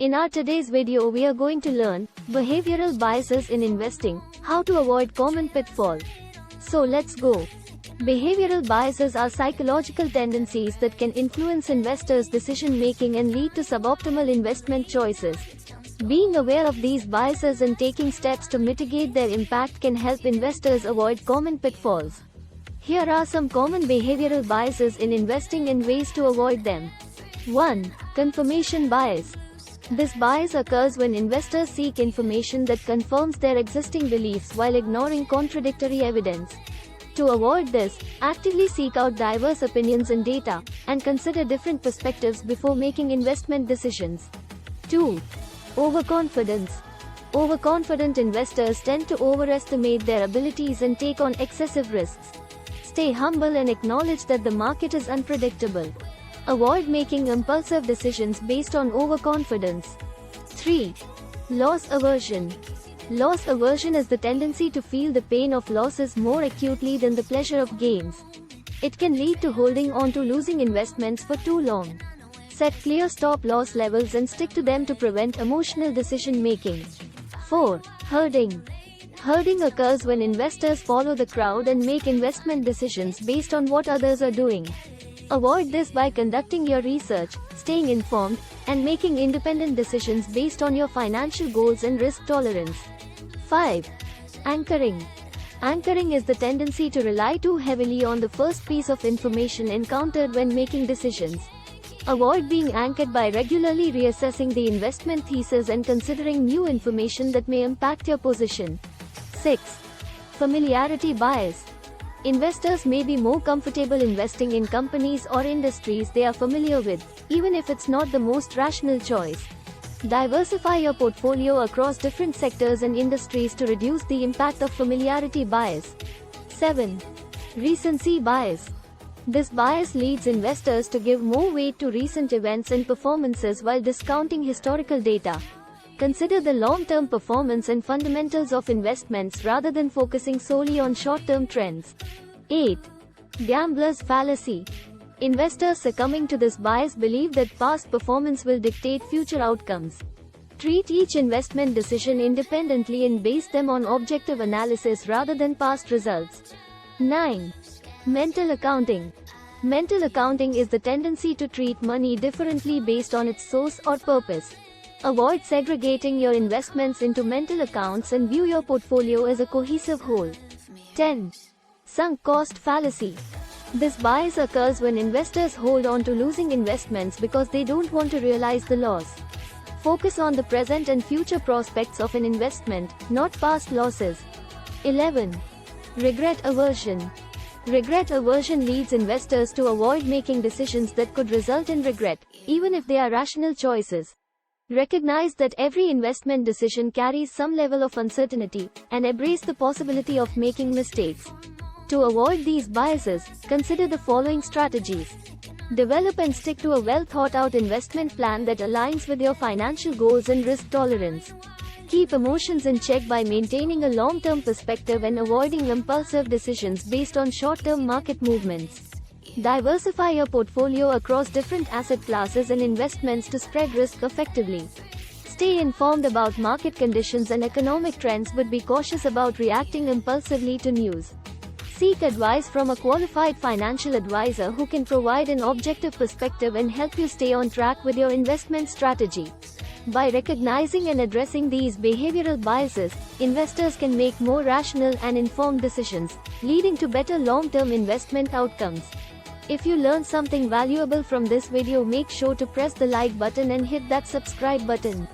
In our today's video we are going to learn behavioral biases in investing, how to avoid common pitfall. So let's go. Behavioral biases are psychological tendencies that can influence investors' decision making and lead to suboptimal investment choices. Being aware of these biases and taking steps to mitigate their impact can help investors avoid common pitfalls. Here are some common behavioral biases in investing and ways to avoid them. 1. Confirmation bias. This bias occurs when investors seek information that confirms their existing beliefs while ignoring contradictory evidence. To avoid this, actively seek out diverse opinions and data, and consider different perspectives before making investment decisions. 2. Overconfidence. Overconfident investors tend to overestimate their abilities and take on excessive risks. Stay humble and acknowledge that the market is unpredictable. Avoid making impulsive decisions based on overconfidence. 3. Loss aversion. Loss aversion is the tendency to feel the pain of losses more acutely than the pleasure of gains. It can lead to holding on to losing investments for too long. Set clear stop-loss levels and stick to them to prevent emotional decision-making. 4. Herding. Herding occurs when investors follow the crowd and make investment decisions based on what others are doing. Avoid this by conducting your research, staying informed, and making independent decisions based on your financial goals and risk tolerance. 5. Anchoring. Anchoring is the tendency to rely too heavily on the first piece of information encountered when making decisions. Avoid being anchored by regularly reassessing the investment thesis and considering new information that may impact your position. 6. Familiarity bias. Investors may be more comfortable investing in companies or industries they are familiar with, even if it's not the most rational choice. Diversify your portfolio across different sectors and industries to reduce the impact of familiarity bias. 7. Recency bias. This bias leads investors to give more weight to recent events and performances while discounting historical data. Consider the long-term performance and fundamentals of investments rather than focusing solely on short-term trends. 8. Gambler's fallacy. Investors succumbing to this bias believe that past performance will dictate future outcomes. Treat each investment decision independently and base them on objective analysis rather than past results. 9. Mental accounting. Mental accounting is the tendency to treat money differently based on its source or purpose. Avoid segregating your investments into mental accounts and view your portfolio as a cohesive whole. 10. Sunk cost fallacy. This bias occurs when investors hold on to losing investments because they don't want to realize the loss. Focus on the present and future prospects of an investment, not past losses. 11. Regret aversion. Regret aversion leads investors to avoid making decisions that could result in regret, even if they are rational choices. Recognize that every investment decision carries some level of uncertainty, and embrace the possibility of making mistakes. To avoid these biases, consider the following strategies. Develop and stick to a well-thought-out investment plan that aligns with your financial goals and risk tolerance. Keep emotions in check by maintaining a long-term perspective and avoiding impulsive decisions based on short-term market movements. Diversify your portfolio across different asset classes and investments to spread risk effectively. Stay informed about market conditions and economic trends but be cautious about reacting impulsively to news. Seek advice from a qualified financial advisor who can provide an objective perspective and help you stay on track with your investment strategy. By recognizing and addressing these behavioral biases, investors can make more rational and informed decisions, leading to better long-term investment outcomes. If you learned something valuable from this video, make sure to press the like button and hit that subscribe button.